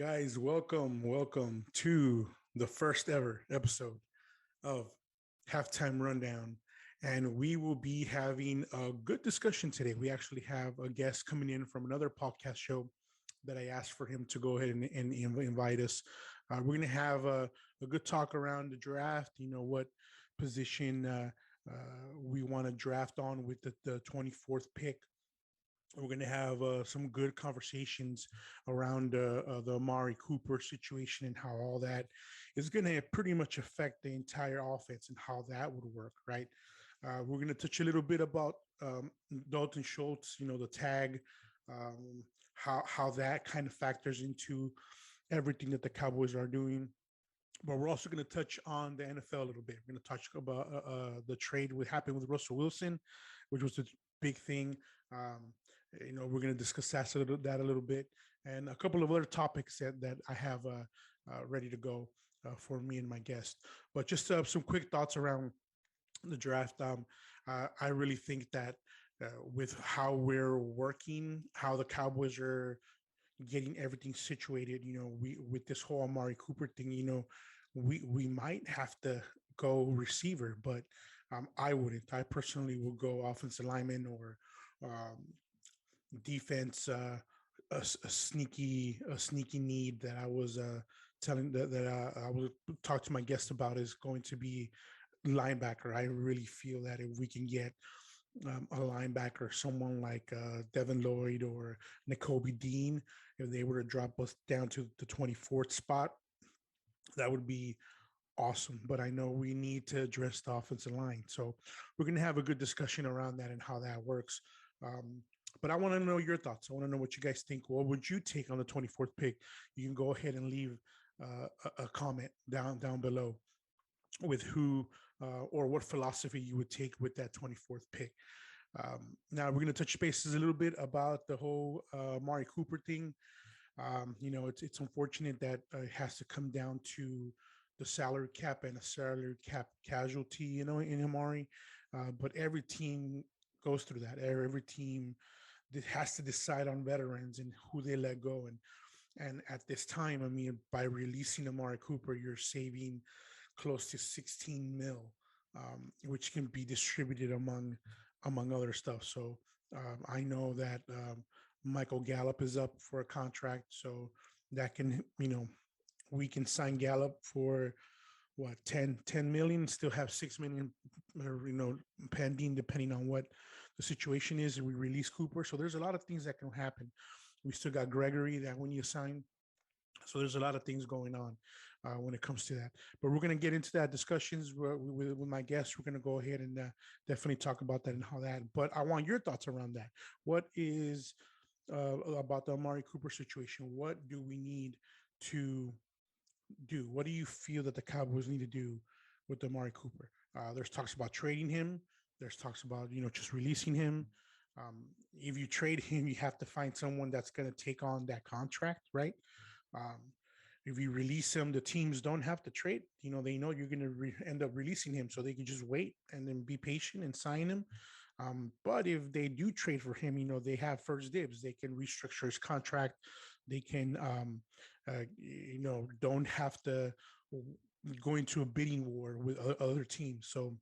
Guys, welcome to the first ever episode of Halftime Rundown. And we will be having a good discussion today. We actually have a guest coming in from another podcast show that I asked for him to go ahead and invite us. We're going to have a good talk around the draft, what position we want to draft on with the 24th pick. We're going to have some good conversations around the Amari Cooper situation and how all that is going to pretty much affect the entire offense and how that would work, right? We're going to touch a little bit about Dalton Schultz, the tag, how that kind of factors into everything that the Cowboys are doing. But we're also going to touch on the NFL a little bit. We're going to touch about the trade what happened with Russell Wilson, which was a big thing. We're going to discuss that a little bit, and a couple of other topics that I have ready to go for me and my guest. But just some quick thoughts around the draft. I really think that with how we're working, how the Cowboys are getting everything situated, we with this whole Amari Cooper thing, we might have to go receiver, but I wouldn't. I personally will go offensive lineman or defense. A sneaky need that I was telling that I will talk to my guest about is going to be linebacker. I really feel that if we can get a linebacker, someone like Devin Lloyd or Nakobe Dean, if they were to drop us down to the 24th spot, that would be awesome. But I know we need to address the offensive line. So we're going to have a good discussion around that and how that works. But I want to know your thoughts. I want to know what you guys think. What would you take on the 24th pick? You can go ahead and leave a comment down below with who or what philosophy you would take with that 24th pick. Now we're going to touch bases a little bit about the whole Amari Cooper thing. It's unfortunate that it has to come down to the salary cap and a salary cap casualty, in Amari. But every team goes through that. Every team that has to decide on veterans and who they let go. And at this time, I mean, by releasing Amari Cooper, you're saving close to 16 mil, which can be distributed among other stuff. So I know that Michael Gallup is up for a contract, so that can, we can sign Gallup for what 10 million, still have 6 million, pending depending on what the situation is, and we release Cooper. So there's a lot of things that can happen. We still got Gregory that when you sign. So there's a lot of things going on when it comes to that. But we're going to get into that discussions with my guests. We're going to go ahead and definitely talk about that and how that. But I want your thoughts around that. What is about the Amari Cooper situation? What do we need to do? What do you feel that the Cowboys need to do with the Amari Cooper? There's talks about trading him. There's talks about, just releasing him. If you trade him, you have to find someone that's going to take on that contract, right? Um, if you release him, the teams don't have to trade. They know you're going to end up releasing him, so they can just wait and then be patient and sign him. But if they do trade for him, they have first dibs. They can restructure his contract. They can, don't have to go into a bidding war with other teams. So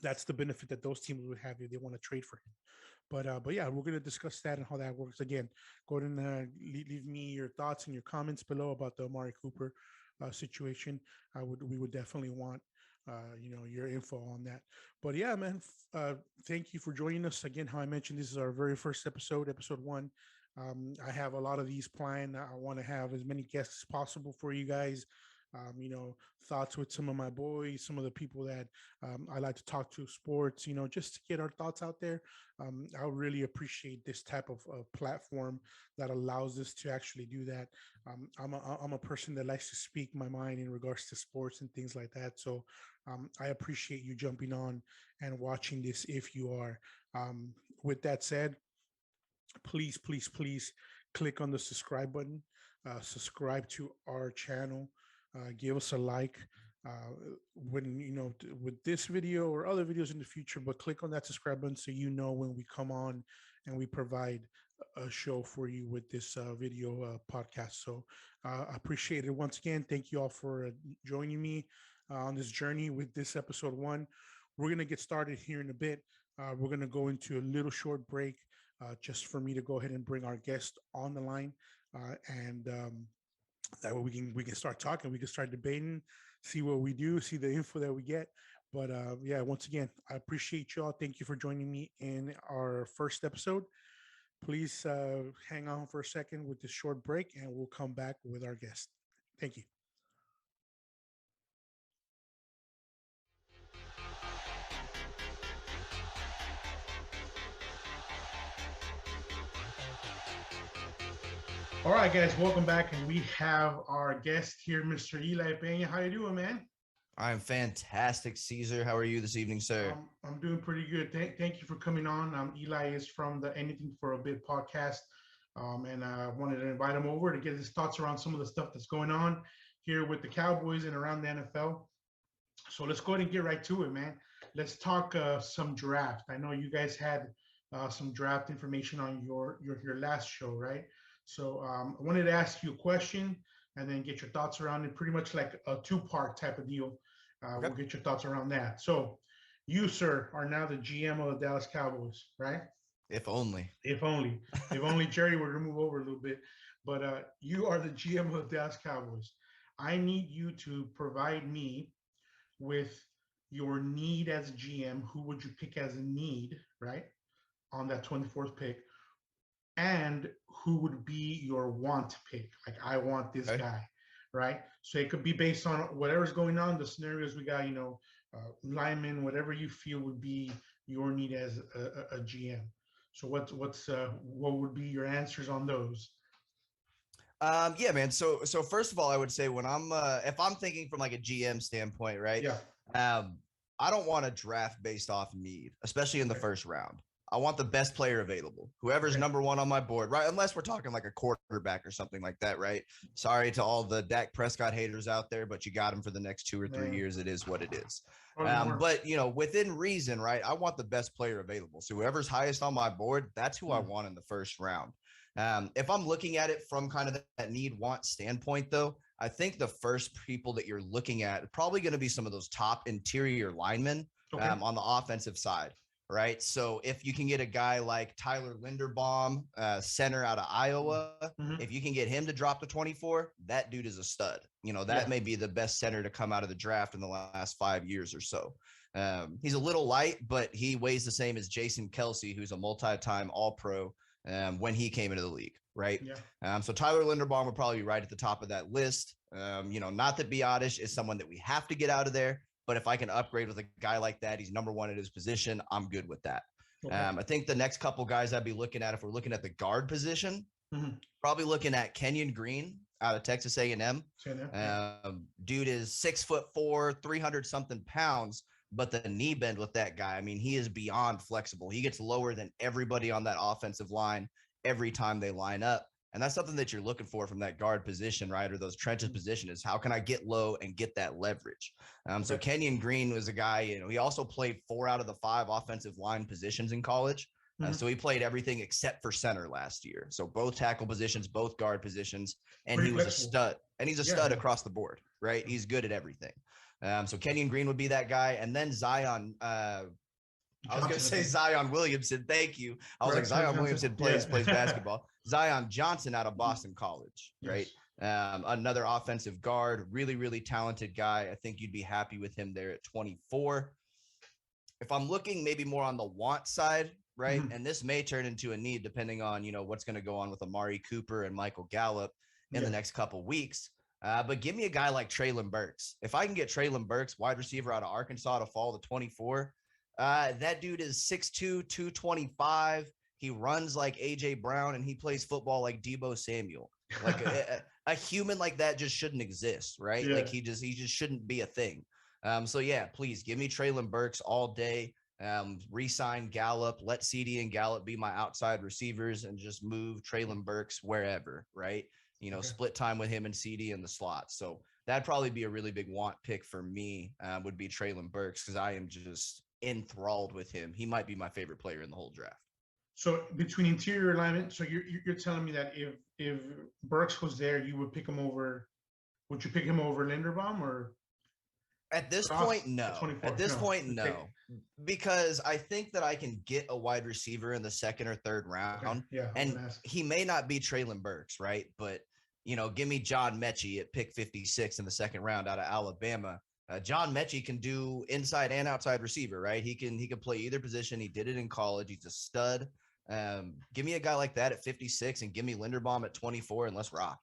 that's the benefit that those teams would have if they want to trade for him. But yeah, we're gonna discuss that and how that works. Again, go ahead and leave me your thoughts and your comments below about the Amari Cooper situation. We would definitely want your info on that. But yeah, man, thank you for joining us again. How I mentioned, this is our very first episode 1. I have a lot of these planned. I want to have as many guests as possible for you guys. Thoughts with some of my boys, some of the people that I like to talk to sports, just to get our thoughts out there. I really appreciate this type of platform that allows us to actually do that. I'm a person that likes to speak my mind in regards to sports and things like that. So I appreciate you jumping on and watching this if you are. With that said, please click on the subscribe button. Subscribe to our channel. Give us a like when with this video or other videos in the future, but click on that subscribe button so when we come on and we provide show for you with this video podcast. So I appreciate it once again. Thank you all for joining me on this journey with this episode one. We're gonna get started here in a bit. We're gonna go into a little short break just for me to go ahead and bring our guest on the line, and that way we can start talking. We can start debating, see what we do, see the info that we get. But yeah, once again, I appreciate y'all. Thank you for joining me in our first episode. Please hang on for a second with this short break, and we'll come back with our guest. Thank you. All right, guys, welcome back, and we have our guest here, Mr. Eli Pena. How you doing, man? I'm fantastic, Caesar. How are you this evening, sir? I'm doing pretty good. Thank you for coming on. Eli is from the Anything for a Bit podcast, and I wanted to invite him over to get his thoughts around some of the stuff that's going on here with the Cowboys and around the NFL. So let's go ahead and get right to it, man. Let's talk some draft. I know you guys had some draft information on your last show, right? So I wanted to ask you a question and then get your thoughts around it. Pretty much like a two-part type of deal. Okay. We'll get your thoughts around that. So you, sir, are now the GM of the Dallas Cowboys, right? If only. If only, if only Jerry were to move over a little bit. But you are the GM of the Dallas Cowboys. I need you to provide me with your need as a GM. Who would you pick as a need, right, on that 24th pick? And who would be your want pick? Like, I want this Okay. guy, right? So it could be based on whatever's going on, the scenarios we got, linemen, whatever you feel would be your need as a GM. So what would be your answers on those? Yeah, man. So first of all, I would say when I'm if I'm thinking from like a GM standpoint, right? Yeah. Um, I don't want to draft based off need, especially in the Okay. first round. I want the best player available, whoever's Okay. number one on my board, right? Unless we're talking like a quarterback or something like that, right? Sorry to all the Dak Prescott haters out there, but you got him for the next 2 or 3 years. It is what it is. But within reason, right? I want the best player available. So whoever's highest on my board, that's who I want in the first round. If I'm looking at it from kind of that need want standpoint, though, I think the first people that you're looking at are probably going to be some of those top interior linemen Okay. on the offensive side, right? So if you can get a guy like Tyler Linderbaum, center out of Iowa, if you can get him to drop to 24, that dude is a stud. That may be the best center to come out of the draft in the last 5 years or so. He's a little light, but he weighs the same as Jason Kelsey, who's a multi-time All-Pro when he came into the league, right? Yeah. So Tyler Linderbaum would probably be right at the top of that list. Not that Biotish is someone that we have to get out of there, but if I can upgrade with a guy like that, he's number one at his position, I'm good with that. Okay. I think the next couple guys I'd be looking at, if we're looking at the guard position, probably looking at Kenyon Green out of Texas A&M. Dude is 6'4", 300 something pounds, but the knee bend with that guy, I mean, he is beyond flexible. He gets lower than everybody on that offensive line every time they line up. And that's something that you're looking for from that guard position, right? Or those trenches position is how can I get low and get that leverage? So Kenyon Green was a guy, he also played 4 out of the 5 offensive line positions in college. So he played everything except for center last year. So both tackle positions, both guard positions, and he was a stud. And he's a stud across the board, right? He's good at everything. So Kenyon Green would be that guy. And then Zion, I was going to say Zion Williamson. Thank you. I was like, Zion Williamson plays basketball. Zion Johnson out of Boston College, right? Another offensive guard, really, really talented guy. I think you'd be happy with him there at 24. If I'm looking maybe more on the want side, right? And this may turn into a need depending on, what's going to go on with Amari Cooper and Michael Gallup in the next couple weeks. But give me a guy like Treylon Burks. If I can get Treylon Burks, wide receiver out of Arkansas, to fall to 24, that dude is 6'2", 225. He runs like A.J. Brown, and he plays football like Deebo Samuel. Like a human like that just shouldn't exist, right? Like he just shouldn't be a thing. So yeah, please give me Treylon Burks all day. Re-sign Gallup, let CD and Gallup be my outside receivers, and just move Treylon Burks wherever, right? Split time with him and CD in the slot. So that'd probably be a really big want pick for me, would be Treylon Burks, because I am just enthralled with him. He might be my favorite player in the whole draft. So between interior alignment, so you're telling me that if Burks was there, you would pick him over? Would you pick him over Linderbaum or At this Cross point, at no. 24? At this No. point, Okay. no. Because I think that I can get a wide receiver in the second or third round. Okay. Yeah. And he may not be Treylon Burks, right? But, give me John Mechie at pick 56 in the second round out of Alabama. John Mechie can do inside and outside receiver, right? He can play either position. He did it in college. He's a stud. Give me a guy like that at 56 and give me Linderbaum at 24 and let's rock.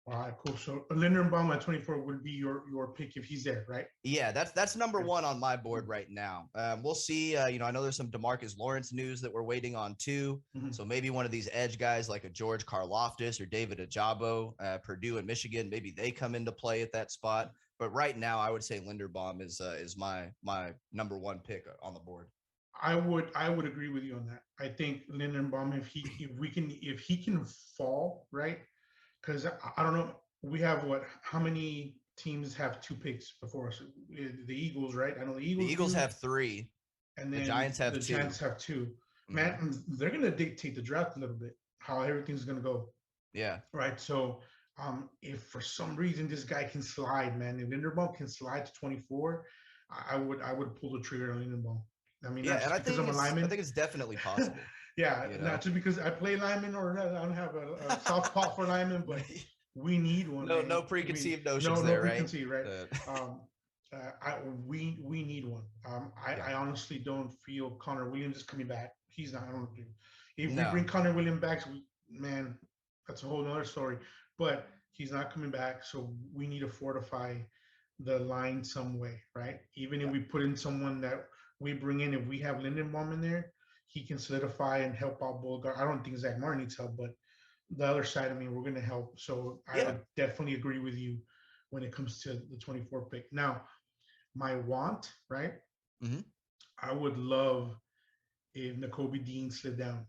All right, cool. So Linderbaum at 24 would be your pick if he's there, right? Yeah, that's number one on my board right now. We'll see. I know there's some DeMarcus Lawrence news that we're waiting on too. Mm-hmm. So maybe one of these edge guys like a George Karlaftis or David Ajabo, Purdue and Michigan, maybe they come into play at that spot. But right now, I would say Linderbaum is my number one pick on the board. I would agree with you on that. I think Linderbaum, if he can fall, right? Because I don't know, we have how many teams have 2 picks before us? The Eagles, right? I know the Eagles have 3, and then the Giants have 2. Giants have 2. Man, mm-hmm. They're gonna dictate the draft a little bit, how everything's gonna go. Yeah. Right. So, if for some reason this guy can slide, man, if Linderbaum can slide to 24, I would pull the trigger on Linderbaum. I mean, yeah, and I think it's definitely possible. Yeah, not just because I play lineman or I don't have a soft spot for lineman, but we need one. No preconceived notions there, right? Preconceived, right? We need one. I honestly don't feel Connor Williams is coming back. He's not. I don't think. If we bring Connor Williams back, man, that's a whole nother story. But he's not coming back, so we need to fortify the line some way, right? Even if we put in someone that we bring in, if we have Linderbaum in there, he can solidify and help out Bulgar. I don't think Zach Martin needs help, but the other side, I mean, we're going to help. So I would definitely agree with you when it comes to the 24 pick. Now, my want, right? Mm-hmm. I would love if Nakobe Dean slid down.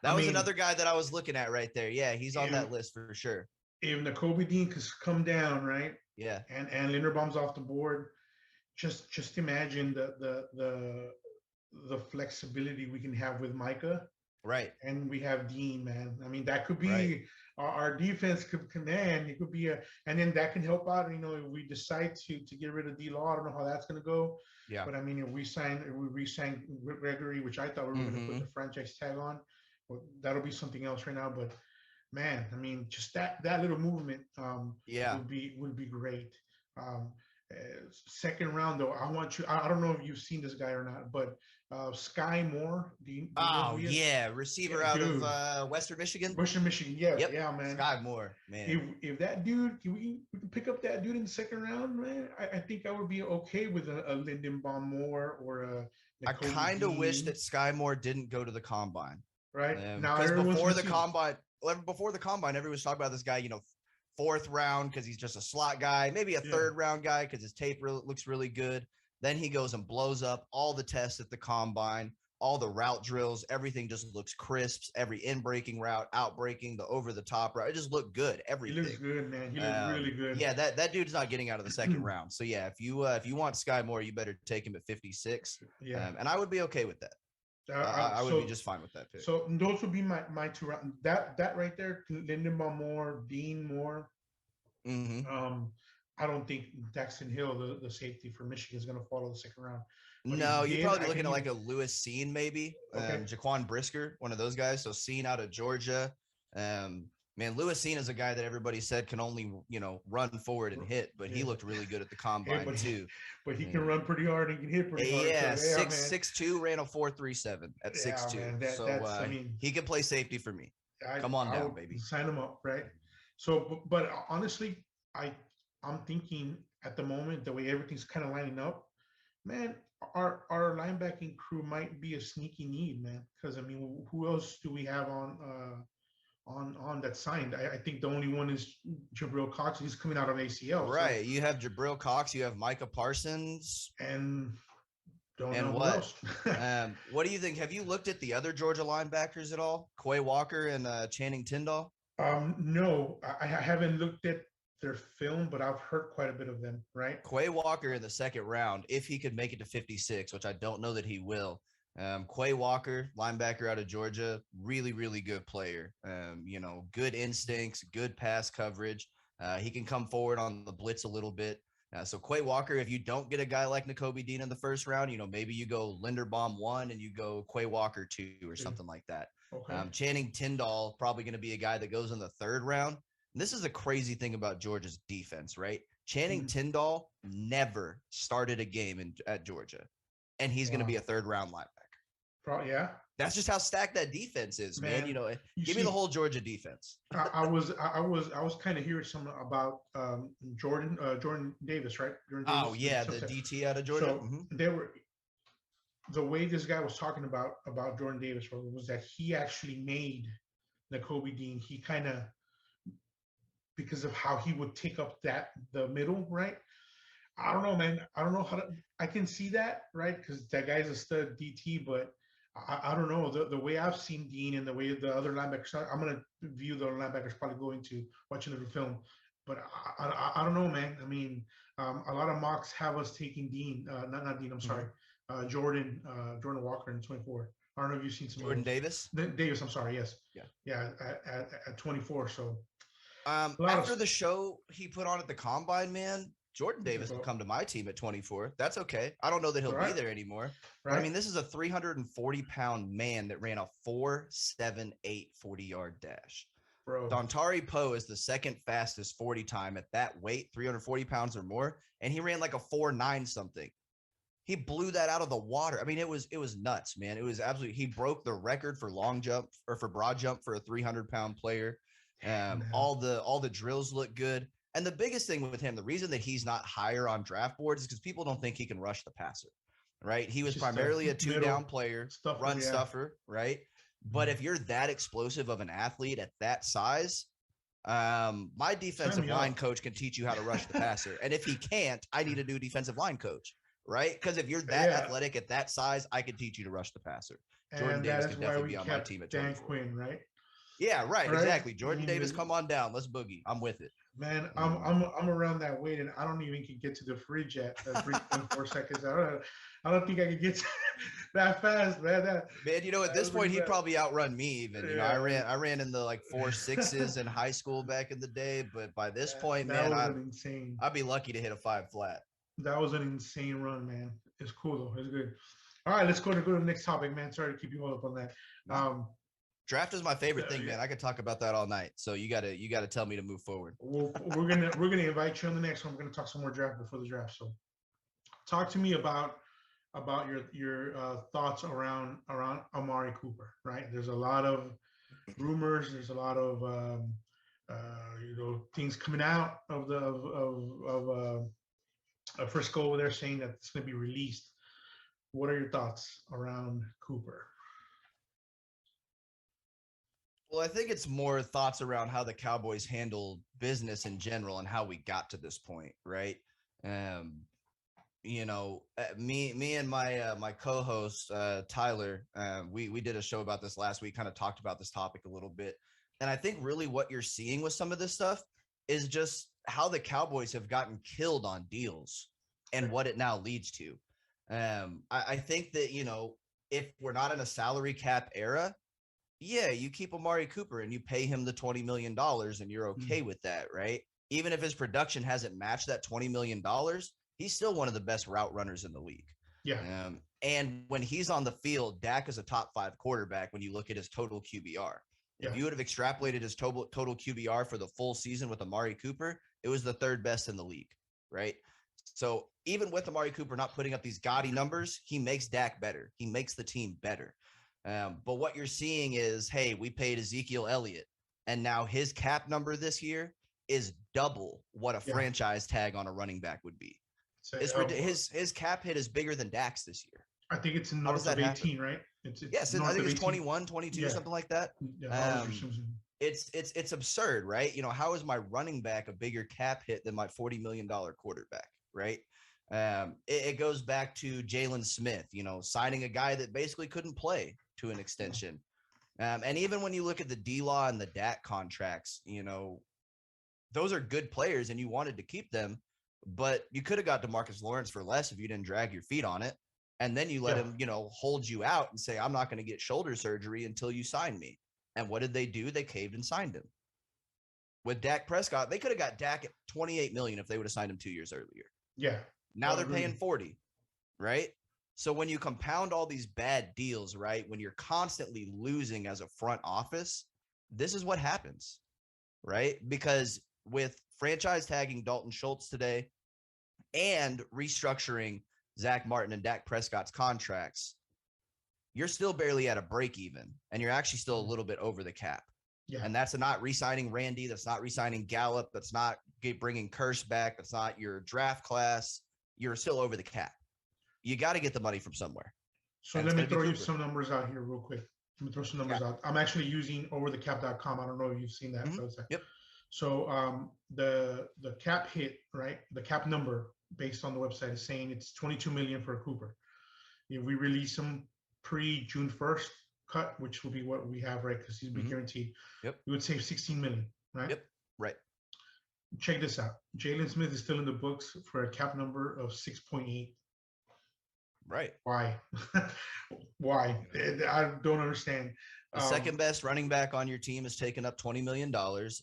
That was another guy that I was looking at right there. Yeah, he's on that list for sure. If Nakobe Dean could come down, right? Yeah. And Linderbaum's off the board, just imagine the flexibility we can have with Micah. Right. And we have Dean, man. I mean, that could be our defense could command. It could be and then that can help out. If we decide to get rid of D-Law, I don't know how that's going to go. Yeah. But I mean, if we re-sign Gregory, which I thought we were going to put the franchise tag on, well, that'll be something else right now. But man, I mean, just that little movement, would be great. Second round though, I want you. I don't know if you've seen this guy or not, but Sky Moore. Receiver out of Western Michigan. Western Michigan, yeah, man. Sky Moore, man. If that dude, we can pick up that dude in the second round, man. I think I would be okay with a Linderbaum Moore or a. I kind of wish that Sky Moore didn't go to the combine. Right now, because before the combine, everyone was talking about this guy, 4th round because he's just a slot guy, maybe a 3rd round guy because his tape looks really good. Then he goes and blows up all the tests at the combine, all the route drills, everything just looks crisp. Every in-breaking route, out-breaking, the over-the-top route, it just looked good. Everything. He looks good, man. He looks really good. Yeah, that dude's not getting out of the second round. So yeah, if you want Sky Moore, you better take him at 56. Yeah, and I would be okay with that. I would be just fine with that pick. So those would be my 2 rounds. That right there, Linderbaum Moore, Dean Moore. Mm-hmm. I don't think Daxton Hill, the safety for Michigan, is going to follow the second round. But no, you're probably looking at like a Lewis Cine maybe, Jaquan Brisker, one of those guys. So Cine out of Georgia. Man, Lewis Cine is a guy that everybody said can only, run forward and hit, but he looked really good at the combine too. But he can run pretty hard and can hit pretty hard. Yeah, 6'2", ran a 4.37 at 6'2". So he can play safety for me. Come on down, baby. Sign him up, right? So, but honestly, I'm thinking at the moment, the way everything's kind of lining up, man, our linebacking crew might be a sneaky need, man. Because I mean, who else do we have on that signed? I think the only one is Jabril Cox. He's coming out of ACL. Right. So. You have Jabril Cox. You have Micah Parsons. And don't and know what? Who else. What do you think? Have you looked at the other Georgia linebackers at all? Quay Walker and Channing Tindall? No, I haven't looked at their film, but I've heard quite a bit of them, right? Quay Walker in the second round, if he could make it to 56, which I don't know that he will. Quay Walker, linebacker out of Georgia, really, really good player. Good instincts, good pass coverage. He can come forward on the blitz a little bit. So Quay Walker, if you don't get a guy like Nakobe Dean in the first round, maybe you go Linderbaum 1 and you go Quay Walker 2 or something like that. Okay. Channing Tindall, probably going to be a guy that goes in the third round. And this is a crazy thing about Georgia's defense, right? Channing Tindall never started a game at Georgia, and he's going to be a third round linebacker. Yeah. That's just how stacked that defense is, man. Give me the whole Georgia defense. I was kind of hearing something about Jordan Davis, right? Jordan Davis, oh yeah, the DT out of Georgia. So the way this guy was talking about Jordan Davis was that he actually made Nakobe Dean. He kind of, because of how he would take up the middle, right? I don't know, man. I don't know how to. I can see that, right? Because that guy's a stud DT, but I don't know the way I've seen Dean and the way the other linebackers. I'm gonna view the linebackers probably going to watching the film, but I don't know, man. I mean, a lot of mocks have us taking Dean, not Dean. I'm sorry, Jordan Walker in 24. I don't know if you've seen some Jordan Davis. Davis, I'm sorry. Yes. Yeah. At 24. So. After the show he put on at the combine, man, Jordan Davis will come to my team at 24. That's okay. I don't know that he'll be there anymore. Right. I mean, this is a 340-pound man that ran a 4.78 40-yard dash. Bro. Dontari Poe is the second fastest 40 time at that weight, 340 pounds or more, and he ran like a 4.9 something. He blew that out of the water. I mean, it was nuts, man. It was absolutely. He broke the record for long jump or for broad jump for a 300-pound player. All the drills look good. And the biggest thing with him, the reason that he's not higher on draft boards is because people don't think he can rush the passer, right? He was primarily a two-down player, stuffer, right? But if you're that explosive of an athlete at that size, my defensive line coach can teach you how to rush the passer. And if he can't, I need a new defensive line coach, right? Because if you're that athletic at that size, I can teach you to rush the passer. Jordan Davis could definitely be on my team at 24. Dan Quinn, right? Yeah, right, exactly. Jordan Davis, come on down. Let's boogie. I'm with it. Man, I'm around that weight, and I don't even can get to the fridge at 3.4 seconds. I don't think I can get that fast, man. At this point, he'd probably outrun me. Even I ran in the like 4.6s in high school back in the day, but by this point, man, I'd be lucky to hit a 5 flat. That was an insane run, man. It's cool though. It's good. All right, let's go to the next topic, man. Sorry to keep you all up on that. Draft is my favorite thing, man. I could talk about that all night. So you gotta tell me to move forward. Well, we're gonna invite you on the next one. We're gonna talk some more draft before the draft. So, talk to me about your thoughts around Amari Cooper. Right? There's a lot of rumors. There's a lot of things coming out of Frisco over there saying that it's gonna be released. What are your thoughts around Cooper? Well, I think it's more thoughts around how the Cowboys handle business in general and how we got to this point, right? Me and my co-host Tyler, we did a show about this last week, kind of talked about this topic a little bit. And I think really what you're seeing with some of this stuff is just how the Cowboys have gotten killed on deals and what it now leads to. I think that, if we're not in a salary cap era, yeah, you keep Amari Cooper and you pay him the $20 million and you're okay with that, right? Even if his production hasn't matched that $20 million, he's still one of the best route runners in the league. Yeah. And when he's on the field, Dak is a top 5 quarterback when you look at his total QBR. Yeah. If you would have extrapolated his total QBR for the full season with Amari Cooper, it was the 3rd best in the league, right? So even with Amari Cooper not putting up these gaudy numbers, he makes Dak better. He makes the team better. But what you're seeing is, hey, we paid Ezekiel Elliott, and now his cap number this year is double what a franchise tag on a running back would be. So, his cap hit is bigger than Dak's this year. I think it's in north of 18, right? Yes, I think it's 21, 22, something like that. Yeah, it's absurd, right? How is my running back a bigger cap hit than my $40 million quarterback, right? It goes back to Jalen Smith, signing a guy that basically couldn't play to an extension. And even when you look at the D-Law and the Dak contracts, those are good players and you wanted to keep them, but you could have got DeMarcus Lawrence for less if you didn't drag your feet on it. And then you let him, hold you out and say, I'm not going to get shoulder surgery until you sign me. And what did they do? They caved and signed him. With Dak Prescott, they could have got Dak at $28 million if they would have signed him 2 years earlier. Yeah. Now they're paying 40, right? So when you compound all these bad deals, right, when you're constantly losing as a front office, this is what happens, right? Because with franchise tagging Dalton Schultz today and restructuring Zach Martin and Dak Prescott's contracts, you're still barely at a break even, and you're actually still a little bit over the cap. Yeah. And that's not re-signing Randy. That's not re-signing Gallup. That's not bringing Curse back. That's not your draft class. You're still over the cap. You got to get the money from somewhere. So let me throw you some numbers out here real quick. Let me throw some numbers out. I'm actually using overthecap.com. I don't know if you've seen that. Yep. So the cap hit, right? The cap number based on the website is saying it's $22 million for Cooper. If we release him pre-June 1st cut, which will be what we have, right? Because he's been guaranteed. Yep. We would save $16 million, right? Yep. Right. Check this out. Jalen Smith is still in the books for a cap number of 6.8. Right. Why? Why? I don't understand. The second best running back on your team is taking up $20 million,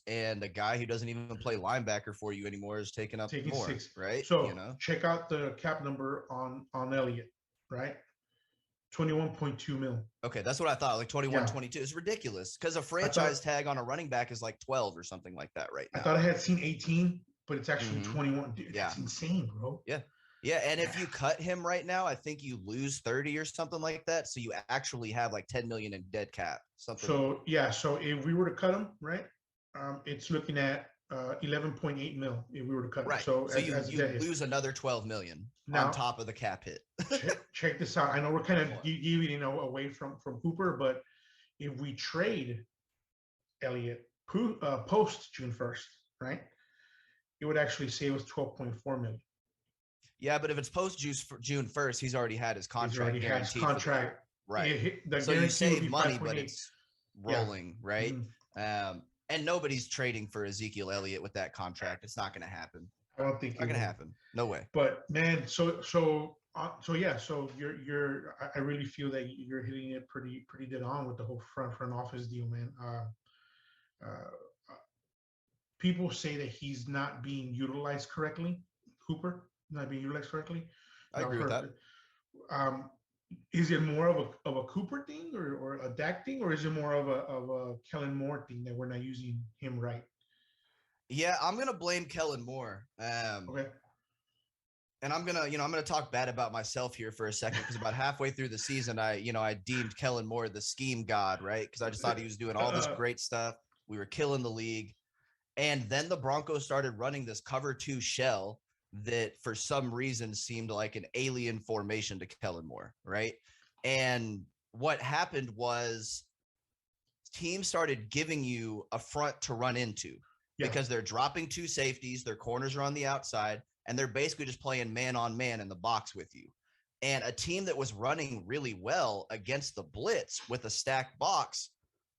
and the guy who doesn't even play linebacker for you anymore is taking more, 6. Right? So check out the cap number on Elliott, right? 21.2 mil. Okay, that's what I thought, like 21, 22. It's ridiculous because a franchise tag on a running back is like 12 or something like that right now. I thought I had seen 18, but it's actually 21. Dude, that's insane, bro. Yeah. Yeah, and if you cut him right now, I think you lose 30 or something like that. So you actually have like 10 million in dead cap. So if we were to cut him, right, it's looking at 11.8 mil if we were to cut him. Right. So you lose another 12 million now, on top of the cap hit. check this out. I know we're kind of giving away from Cooper, but if we trade Elliott post June 1st, right, it would actually save us 12.4 million. Yeah, but if it's post June 1st, he's already had his contract. He's already had his contract. Right. So you save money, but it's rolling, right? Mm-hmm. And nobody's trading for Ezekiel Elliott with that contract. It's not going to happen. I don't think it's going to happen. No way. But man, so you're I really feel that you're hitting it pretty dead on with the whole front office deal, man. People say that he's not being utilized correctly. Cooper not being utilized correctly. I agree with that. Is it more of a Cooper thing or a Dak thing, or is it more of a Kellen Moore thing that we're not using him right? Yeah, I'm gonna blame Kellen Moore. Okay. And I'm gonna talk bad about myself here for a second because about halfway through the season, I deemed Kellen Moore the scheme god, right? Because I just thought he was doing all this great stuff. We were killing the league, and then the Broncos started running this cover 2 shell that for some reason seemed like an alien formation to Kellen Moore, right? And what happened was teams started giving you a front to run into because they're dropping 2 safeties, their corners are on the outside, and they're basically just playing man on man in the box with you. And a team that was running really well against the blitz with a stacked box,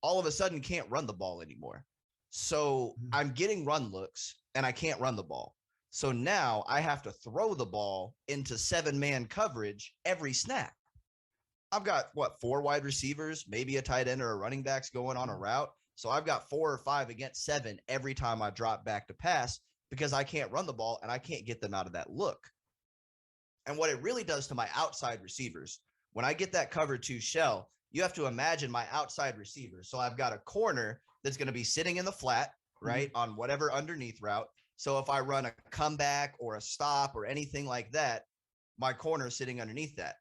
all of a sudden can't run the ball anymore. So I'm getting run looks and I can't run the ball. So now I have to throw the ball into 7-man coverage every snap. I've got 4 wide receivers, maybe a tight end or a running backs going on a route. So I've got 4 or 5 against 7 every time I drop back to pass because I can't run the ball and I can't get them out of that look. And what it really does to my outside receivers, when I get that cover 2 shell, you have to imagine my outside receivers. So I've got a corner that's going to be sitting in the flat, right, on whatever underneath route. So if I run a comeback or a stop or anything like that, my corner is sitting underneath that.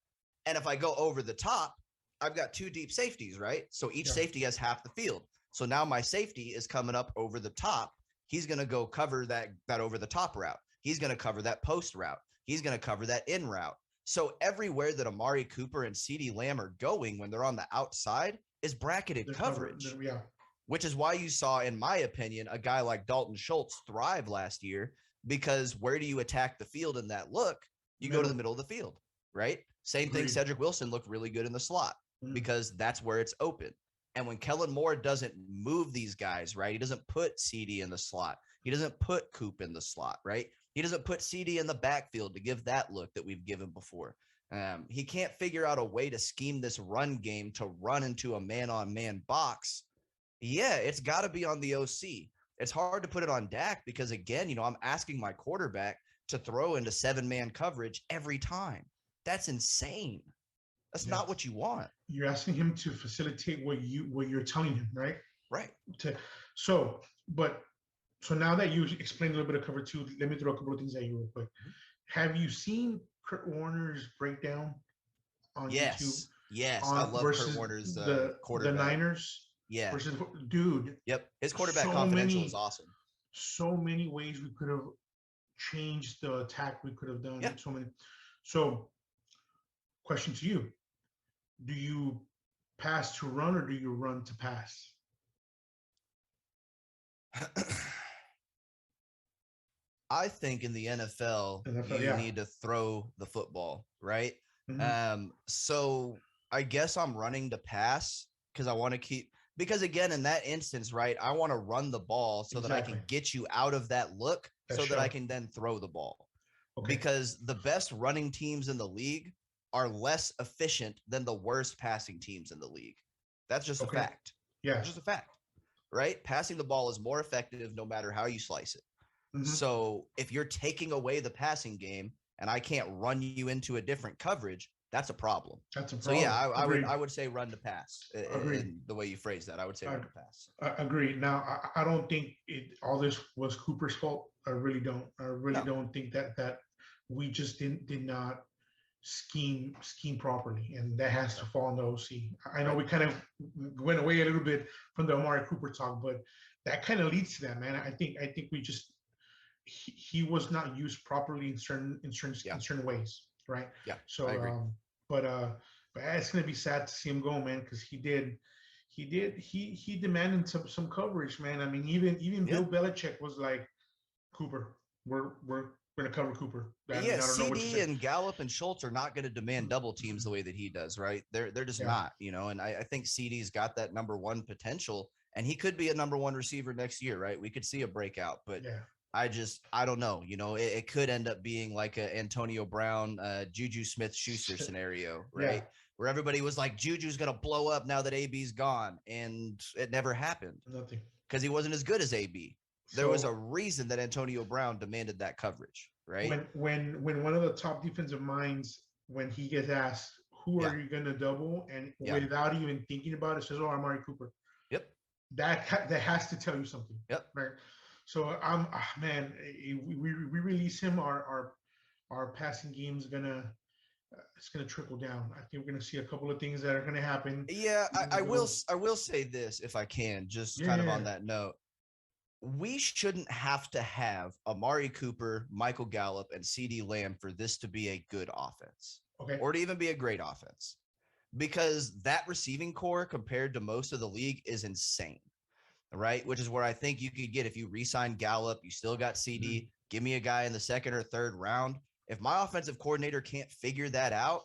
And if I go over the top, I've got 2 deep safeties, right? So each safety has half the field. So now my safety is coming up over the top. He's going to go cover that over the top route. He's going to cover that post route. He's going to cover that in route. So everywhere that Amari Cooper and CeeDee Lamb are going when they're on the outside is bracketed coverage. Which is why you saw, in my opinion, a guy like Dalton Schultz thrive last year, because where do you attack the field in that look? You go to the middle of the field, right? Same thing. Cedric Wilson looked really good in the slot because that's where it's open. And when Kellen Moore doesn't move these guys, right? He doesn't put CeeDee in the slot. He doesn't put Coop in the slot, right? He doesn't put CeeDee in the backfield to give that look that we've given before. He can't figure out a way to scheme this run game to run into a man-on-man box. Yeah, it's got to be on the OC. It's hard to put it on Dak because, again, I'm asking my quarterback to throw into 7-man coverage every time. That's insane. That's not what you want. You're asking him to facilitate what you're telling him, right? Right. So now that you explained a little bit of cover 2, let me throw a couple of things at you real quick. Have you seen Kurt Warner's breakdown on YouTube? Yes, I love Kurt Warner's quarterback. The Niners. Yeah. Versus, dude. Yep. His quarterback confidential is awesome. So many ways we could have changed the attack we could have done. Yeah. So, question to you. Do you pass to run or do you run to pass? I think in the NFL you need to throw the football, right? Mm-hmm. So I guess I'm running to pass because I want to keep – because, again, in that instance, right, I want to run the ball so that I can get you out of that look that I can then throw the ball. Okay. Because the best running teams in the league are less efficient than the worst passing teams in the league. That's just a fact. Yeah. It's just a fact, right? Passing the ball is more effective no matter how you slice it. Mm-hmm. So if you're taking away the passing game and I can't run you into a different coverage, that's a problem. So yeah, I would say run to pass. In the way you phrase that, I would say run to pass. I agree. Now I don't think all this was Cooper's fault. I really don't. I really don't think that we just did not scheme properly, and that has to fall on the OC. I know we kind of went away a little bit from the Amari Cooper talk, but that kind of leads to that, man. I think we just he was not used properly in certain ways, right? Yeah. So but it's gonna be sad to see him go, man, because he demanded some coverage, man. I mean, even Bill Belichick was like, Cooper, we're gonna cover Cooper. CD and Gallup and Schultz are not going to demand double teams the way that he does, right? They're just not, and I think CD's got that number one potential, and he could be a number one receiver next year, right? We could see a breakout, but I don't know. It could end up being like a Antonio Brown, Juju Smith-Schuster scenario, right? Where everybody was like, Juju's going to blow up now that AB's gone, and it never happened. Nothing. Because he wasn't as good as AB. There was a reason that Antonio Brown demanded that coverage, right? When one of the top defensive minds, when he gets asked, who are you going to double? And without even thinking about it, says, Amari Cooper. Yep. That has to tell you something. Yep. Right. So man, we release him, our passing game's it's gonna trickle down. I think we're gonna see a couple of things that are gonna happen. Yeah, I will say this if I can, just kind of on that note. We shouldn't have to have Amari Cooper, Michael Gallup, and CeeDee Lamb for this to be a good offense, or to even be a great offense, because that receiving core compared to most of the league is insane, right? Which is where I think you could get, if you re-sign Gallup, you still got CeeDee, give me a guy in the second or third round. If my offensive coordinator can't figure that out,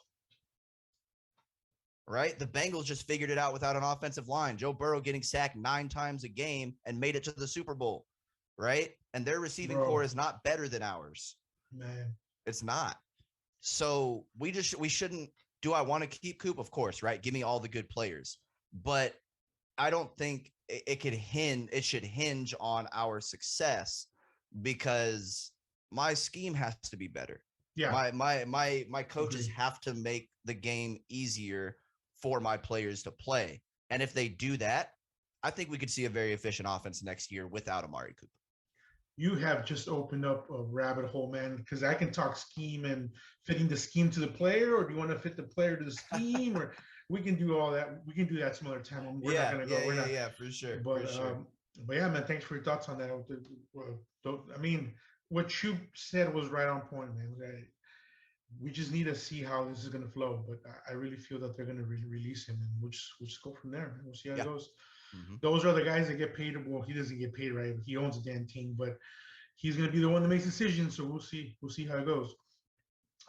right? The Bengals just figured it out without an offensive line. Joe Burrow getting sacked 9 times a game and made it to the Super Bowl, right? And their receiving core is not better than ours. Man, it's not. So we shouldn't. Do I want to keep Coop? Of course, right? Give me all the good players, but I don't think it should hinge on our success, because my scheme has to be better. Yeah. My coaches have to make the game easier for my players to play. And if they do that, I think we could see a very efficient offense next year without Amari Cooper. You have just opened up a rabbit hole, man, because I can talk scheme and fitting the scheme to the player, or do you want to fit the player to the scheme, or we can do all that. We can do that some other time. We're not going to go. Yeah, for sure. But yeah, man, thanks for your thoughts on that. I mean, what you said was right on point, man. We just need to see how this is going to flow, but I really feel that they're going to release him, and we'll just go from there. We'll see how it goes. Mm-hmm. Those are the guys that get paid. Well, he doesn't get paid, right? He owns a damn team, but he's going to be the one that makes decisions. So we'll see how it goes.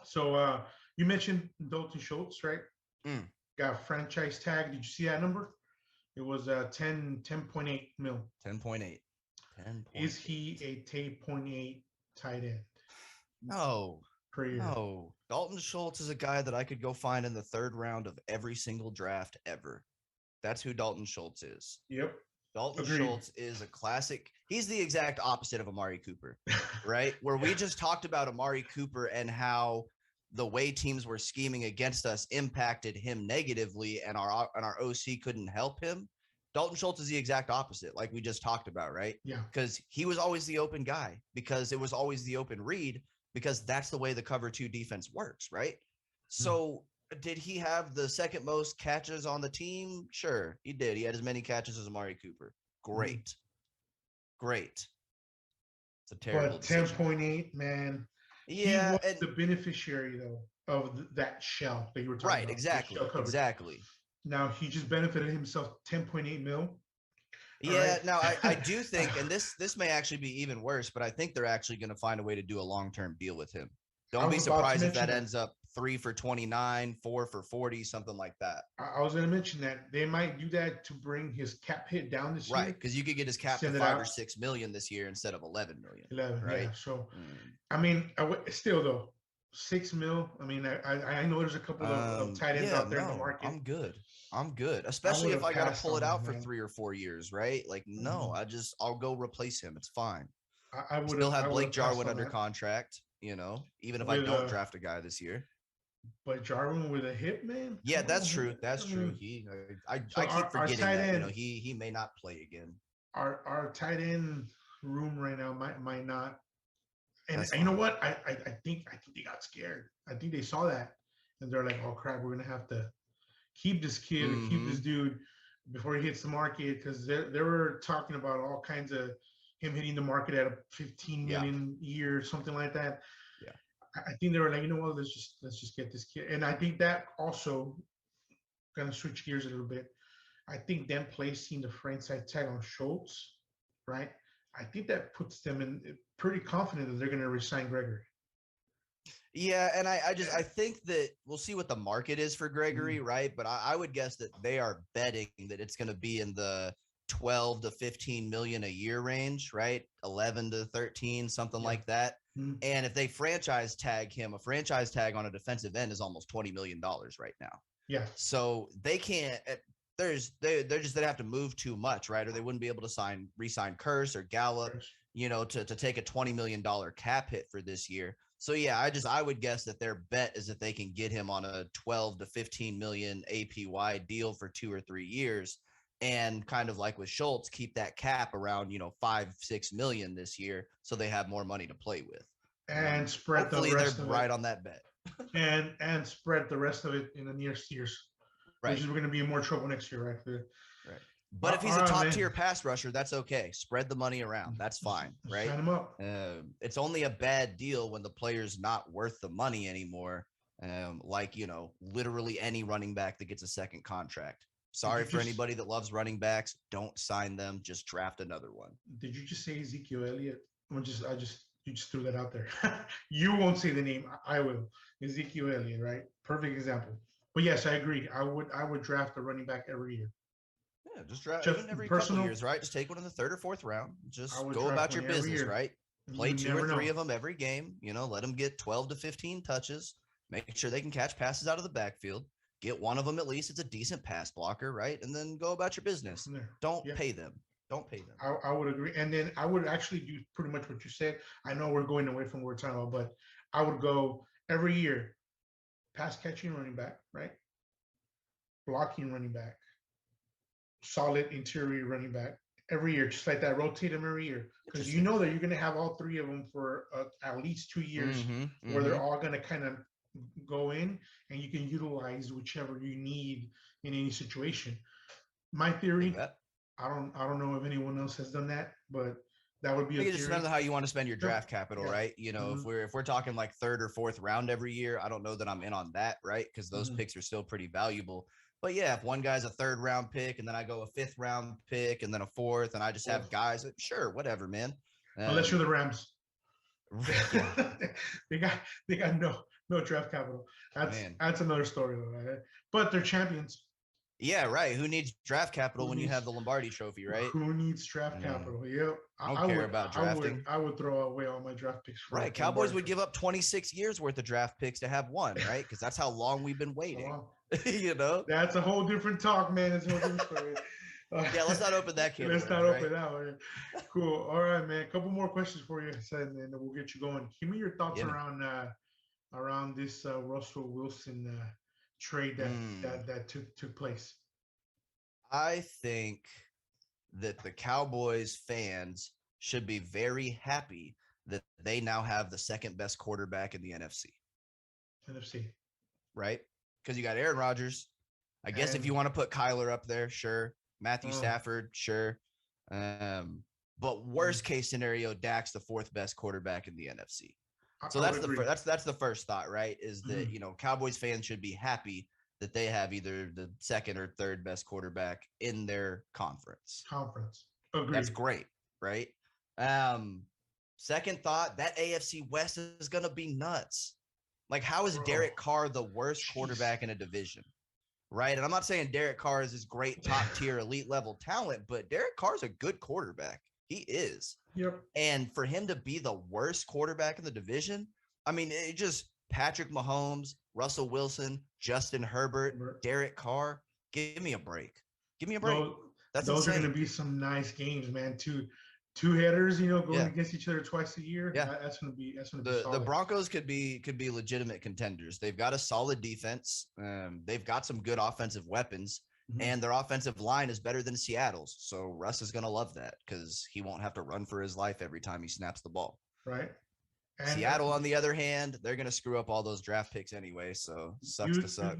So you mentioned Dalton Schultz, right? Got franchise tag. Did you see that number? It was 10.8 mil. 10.8. Is he a 10.8 tight end? No. Per year. No. Dalton Schultz is a guy that I could go find in the third round of every single draft ever. That's who Dalton Schultz is. Yep. Dalton Agreed. Schultz is a classic. He's the exact opposite of Amari Cooper, right? Where we just talked about Amari Cooper and how the way teams were scheming against us impacted him negatively, and our OC couldn't help him. Dalton Schultz is the exact opposite, like we just talked about, right? Yeah. Because he was always the open guy, because it was always the open read, because that's the way the cover two defense works, right? So did he have the second most catches on the team? Sure, he did. He had as many catches as Amari Cooper. Great. Great. It's a terrible But decision. 10.8, man. Yeah. He was the beneficiary, though, of that shell that you were talking about. Right, exactly. Exactly. Now, he just benefited himself 10.8 mil. Yeah, right? Now I do think, and this may actually be even worse, but I think they're actually going to find a way to do a long-term deal with him. Don't be surprised if that ends up 3 for 29, 4 for 40, something like that. I was going to mention that they might do that to bring his cap hit down this year. Right, because you could get his cap for 5 or 6 million this year instead of 11 million. 11, right? Yeah. So, I mean, still though, 6 mil. I mean, I know there's a couple of tight ends out there in the market. I'm good. Especially if I got to pull it out for 3 or 4 years, right? Like, no, I'll go replace him. It's fine. I would still have Blake Jarwin under contract, even if I don't draft a guy this year. But Jarwin with a hip, man. Yeah, that's true. That's true. I keep forgetting that. He may not play again. Our tight end room right now might not. And you know what? I think they got scared. I think they saw that, and they're like, "Oh crap, we're gonna have to keep this kid, keep this dude before he hits the market," because they were talking about all kinds of him hitting the market at a 15 million year, something like that. Yeah, I think they were like, you know what? Let's just get this kid, and I think that also gonna switch gears a little bit. I think them placing the franchise tag on Schultz, right? I think that puts them in pretty confident that they're going to resign Gregory. Yeah, and I think that we'll see what the market is for Gregory, right? But I would guess that they are betting that it's going to be in the 12 to 15 million a year range, right? 11 to 13, something like that. And if they franchise tag him, a franchise tag on a defensive end is almost $20 million right now. Yeah. So they can't. They're just they have to move too much, right? Or they wouldn't be able to re-sign Curse or Gallup, to take a $20 million cap hit for this year. So yeah, I would guess that their bet is that they can get him on a 12 to 15 million APY deal for 2 or 3 years, and kind of like with Schultz, keep that cap around 5-6 million this year, so they have more money to play with. And spread hopefully the rest they're of right it. on that bet. and spread the rest of it in the nearest years. Right. Which is we're going to be in more trouble next year, right? Right. But if he's a top tier pass rusher, that's okay. Spread the money around. That's fine, right? Sign him up. It's only a bad deal when the player's not worth the money anymore. Like, literally any running back that gets a second contract. Sorry for anybody that loves running backs. Don't sign them. Just draft another one. Did you just say Ezekiel Elliott? You just threw that out there. You won't say the name. I will. Ezekiel Elliott, right? Perfect example. But yes, I agree. I would draft a running back every year. Yeah, just draft even every couple years, right? Just take one in the 3rd or 4th round. Just go about your business, right? Play 2 or 3 of them every game. Let them get 12 to 15 touches. Make sure they can catch passes out of the backfield. Get one of them at least. It's a decent pass blocker, right? And then go about your business. Don't pay them. Don't pay them. I would agree. And then I would actually do pretty much what you said. I know we're going away from what we're talking about, but I would go every year. Pass catching running back, right? Blocking running back, solid interior running back every year, just like that. Rotate them every year, because you know that you're going to have all 3 of them for at least 2 years, where they're all going to kind of go in, and you can utilize whichever you need in any situation. My theory, I don't know if anyone else has done that, but that would be I think it just depends on how you want to spend your draft capital, right? If we're talking like 3rd or 4th round every year, I don't know that I'm in on that, right? Because those picks are still pretty valuable. But yeah, if one guy's a 3rd round pick and then I go a 5th round pick and then a 4th, and I just have guys, sure, whatever, man. Unless you're the Rams. they got no draft capital. That's another story though, right? But they're champions. Yeah, right. Who needs draft capital when you have the Lombardi Trophy, right? Who needs draft capital? Yep. I don't care about drafting. I would throw away all my draft picks. For right. Cowboys would give up 26 years worth of draft picks to have one, right? Because that's how long we've been waiting. That's a whole different talk, man. It's a whole different story. Yeah, let's not open that can. Let's not open that one. Cool. All right, man. A couple more questions for you, and then we'll get you going. Give me your thoughts around this Russell Wilson trade that took place. I think that the Cowboys fans should be very happy that they now have the second best quarterback in the NFC. Right? Because you got Aaron Rodgers. I guess if you want to put Kyler up there, sure. Matthew Stafford, sure. But worst case scenario, Dak's the fourth best quarterback in the NFC. So that's the first thought, right? Is that Cowboys fans should be happy that they have either the second or third best quarterback in their conference. Agreed. That's great, right? Second thought, that AFC West is gonna be nuts. Like, how is Derek Carr the worst quarterback in a division? Right. And I'm not saying Derek Carr is this great top tier elite level talent, but Derek Carr is a good quarterback. He is. Yep. And for him to be the worst quarterback in the division, I mean, it just Patrick Mahomes, Russell Wilson, Justin Herbert, Derek Carr. Give me a break. Give me a break. Those are going to be some nice games, man. Two headers, going against each other twice a year. Yeah, that's gonna be solid. The Broncos could be legitimate contenders. They've got a solid defense. They've got some good offensive weapons, and their offensive line is better than Seattle's. So Russ is gonna love that because he won't have to run for his life every time he snaps the ball. Right. And Seattle, on the other hand, they're gonna screw up all those draft picks anyway. So sucks to suck.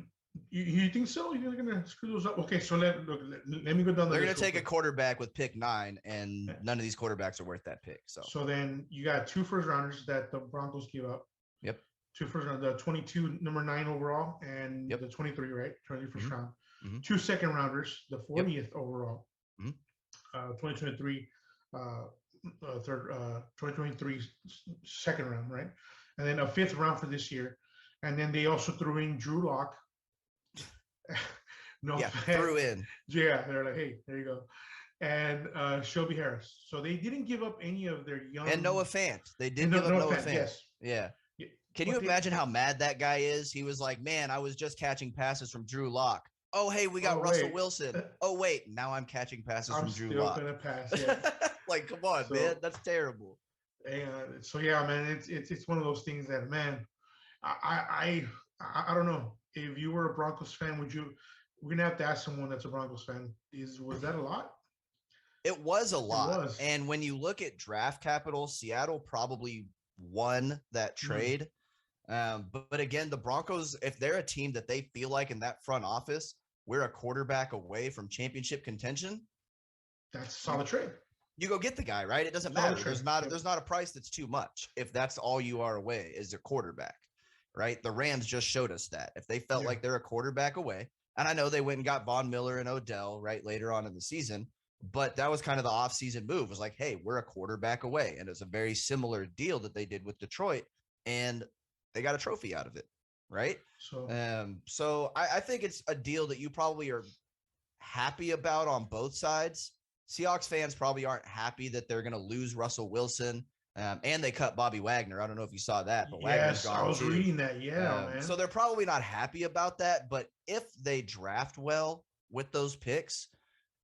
You think so? You're gonna screw those up? Okay, so let me go down. They're gonna take a quarterback with pick 9, and none of these quarterbacks are worth that pick. So then you got 2 first rounders that the Broncos give up. Yep. 2 first round, the 22, number 9 overall, and the 23, right? 21st round. 2 second rounders, the 40th overall. 2023, 2023 second round, right? And then a 5th round for this year, and then they also threw in Drew Lock. Threw in. Yeah, they're like, hey, there you go. And Shelby Harris. So they didn't give up any of their young. And Noah Fant. They did give up Noah Fant. Yes. Yeah. Can you imagine how mad that guy is? He was like, man, I was just catching passes from Drew Lock. Oh, hey, we got Russell Wilson. Oh, wait, now I'm catching passes from Drew Lock. I'm still going to pass, yeah. Like, come on, man. That's terrible. And so, yeah, man, it's one of those things that, man, I don't know. If you were a Broncos fan, we're gonna have to ask someone that's a Broncos fan. Was that a lot? It was a lot. And when you look at draft capital, Seattle probably won that trade. But again, the Broncos, if they're a team that they feel like in that front office, we're a quarterback away from championship contention. That's a solid trade. You go get the guy, right? It doesn't matter. There's not a price that's too much if that's all you are away is a quarterback. Right? The Rams just showed us that. If they felt like they're a quarterback away, and I know they went and got Von Miller and Odell right later on in the season, but that was kind of the offseason move. It was like, hey, we're a quarterback away. And it's a very similar deal that they did with Detroit, and they got a trophy out of it, right? So I think it's a deal that you probably are happy about on both sides. Seahawks fans probably aren't happy that they're going to lose Russell Wilson. And they cut Bobby Wagner. I don't know if you saw that, but Wagner's gone I was reading that. Yeah, man. So they're probably not happy about that. But if they draft well with those picks,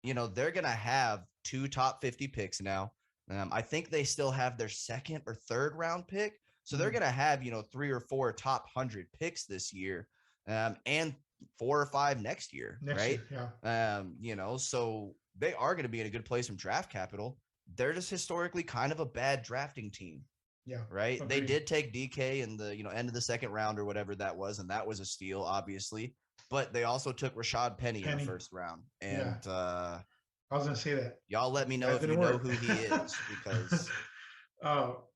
they're going to have 2 top 50 picks now. I think they still have their 2nd or 3rd round pick. So they're going to have, 3 or 4 top 100 picks this year, and 4 or 5 next year, right? Yeah. So they are going to be in a good place from draft capital. They're just historically kind of a bad drafting team. Yeah. Right. Agreed. They did take DK in the, end of the 2nd round or whatever that was. And that was a steal, obviously. But they also took Rashad Penny in the 1st round. And I was going to say that. Y'all let me know if you know who he is, because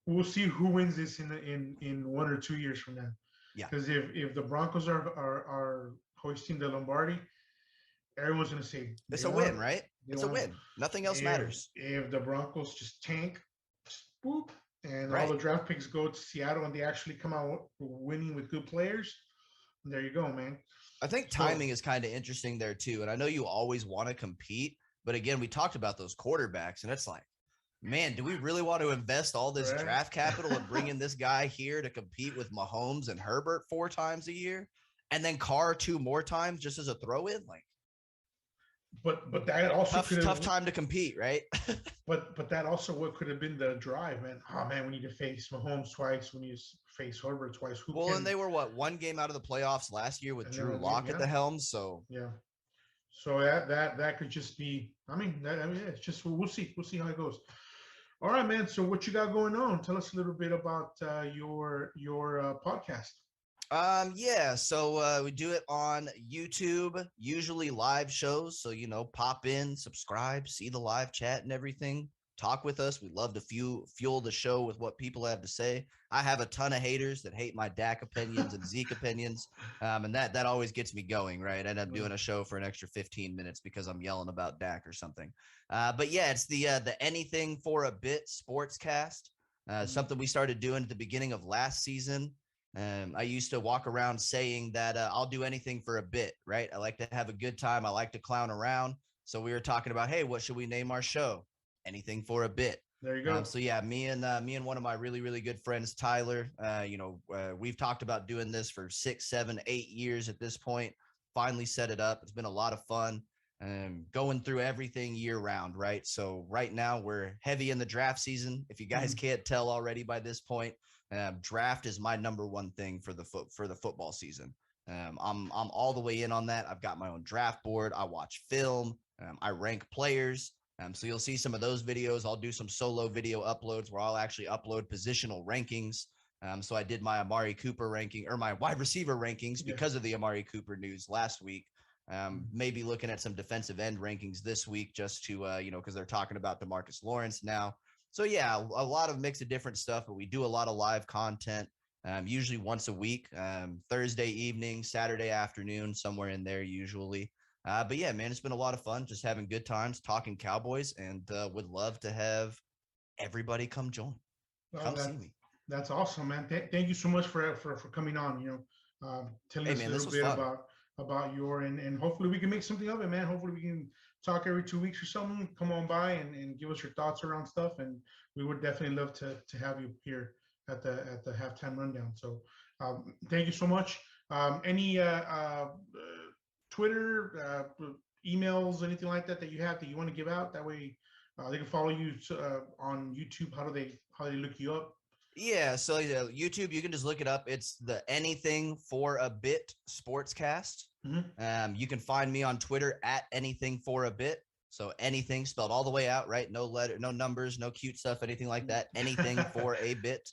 we'll see who wins this in 1 or 2 years from now. Yeah. Because if the Broncos are hoisting the Lombardi, everyone's going to say it's a win, right? It's a win. Nothing else matters. If the Broncos just tank, boop, and all the draft picks go to Seattle and they actually come out winning with good players, There you go, man. I think timing is kind of interesting there too. And I know you always want to compete, but again, we talked about those quarterbacks, and it's like, man, do we really want to invest all this draft capital and bring in this guy here to compete with Mahomes and Herbert 4 times a year, and then Carr 2 more times just as a throw-in? Like, but that also tough time to compete, right? but that also what could have been the drive, man. Oh man, we need to face Mahomes twice. We need to face Herbert twice. And they were one game out of the playoffs last year with Drew Lock at the helm. So yeah. So that could just be. I mean, it's just we'll see how it goes. All right, man. So what you got going on? Tell us a little bit about your podcast. Yeah, so we do it on YouTube, usually live shows. So, pop in, subscribe, see the live chat and everything. Talk with us. We love to fuel the show with what people have to say. I have a ton of haters that hate my Dak opinions and Zeke opinions. And that always gets me going, right? I end up doing a show for an extra 15 minutes because I'm yelling about Dak or something. But yeah, it's the Anything for a Bit sportscast, something we started doing at the beginning of last season. I used to walk around saying that I'll do anything for a bit, right? I like to have a good time. I like to clown around. So we were talking about, hey, what should we name our show? Anything for a bit. There you go. So yeah, me and one of my really, really good friends, Tyler, we've talked about doing this for 6, 7, 8 years at this point. Finally set it up. It's been a lot of fun. Going through everything year round, right? So right now we're heavy in the draft season. If you guys can't tell already by this point, draft is my number one thing for the football season. I'm all the way in on that. I've got my own draft board. I watch film. I rank players. So you'll see some of those videos. I'll do some solo video uploads where I'll actually upload positional rankings. So I did my Amari Cooper ranking or my wide receiver rankings because of the Amari Cooper news last week. Maybe looking at some defensive end rankings this week just to, because they're talking about DeMarcus Lawrence now. So yeah, a lot of mix of different stuff, but we do a lot of live content, usually once a week, Thursday evening, Saturday afternoon, somewhere in there usually. But yeah, man, it's been a lot of fun just having good times talking Cowboys, and would love to have everybody come join. Come see me. That's awesome, man. Thank you so much for coming on, telling us a little bit about your, and hopefully we can make something of it, man. Hopefully we can talk every 2 weeks or something. Come on by and give us your thoughts around stuff, and we would definitely love to have you here at the halftime rundown. So thank you so much. Any Twitter, emails, anything like that you have that you want to give out? That way they can follow you on YouTube. How do they look you up? Yeah, so YouTube, you can just look it up. It's the Anything for a Bit sportscast. You can find me on Twitter at Anything for a Bit. So anything spelled all the way out, right? No letter, no numbers, no cute stuff, anything like that. Anything for a bit,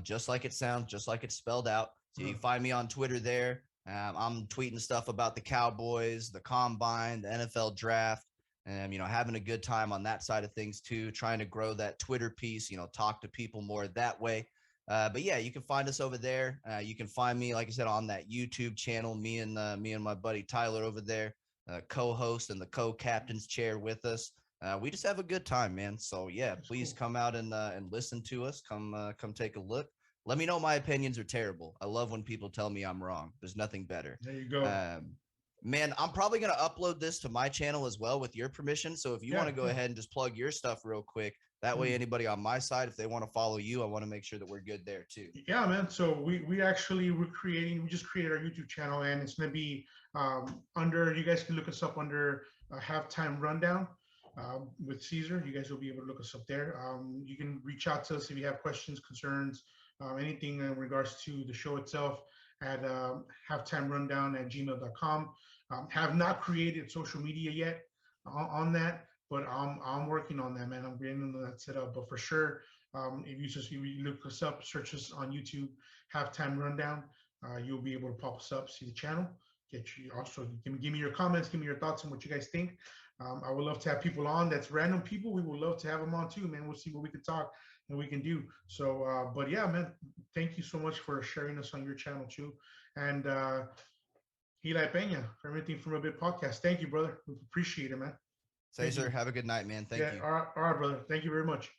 just like it sounds, just like it's spelled out. So you can find me on Twitter there. I'm tweeting stuff about the Cowboys, the Combine, the NFL Draft, and having a good time on that side of things too. Trying to grow that Twitter piece, talk to people more that way. But yeah, you can find us over there. You can find me, like I said, on that YouTube channel. Me and my buddy Tyler over there, co-host and the co-captain's chair with us. We just have a good time, man. So yeah, please come out and listen to us. Come take a look. Let me know my opinions are terrible. I love when people tell me I'm wrong. There's nothing better. There you go. Man, I'm probably going to upload this to my channel as well with your permission. So if you want to go ahead and just plug your stuff real quick, that way anybody on my side, if they want to follow you, I want to make sure that we're good there too. Yeah, man. So we just created our YouTube channel, and it's going to be under, you guys can look us up under Halftime Rundown with Caesar. You guys will be able to look us up there. You can reach out to us if you have questions, concerns, anything in regards to the show itself at halftimerundown@gmail.com. Have not created social media yet on that, but I'm working on that, man. I'm getting that set up. But for sure, if you look us up, search us on YouTube, Halftime Rundown, you'll be able to pop us up, see the channel. Also give me your comments, give me your thoughts on what you guys think. I would love to have people on that's random people. We would love to have them on too, man. We'll see what we can talk and we can do. So, but yeah, man, thank you so much for sharing us on your channel too. And Eli Pena, for everything from a Bit podcast. Thank you, brother. We appreciate it, man. Cesar, have a good night, man. Thank you. All right, brother. Thank you very much.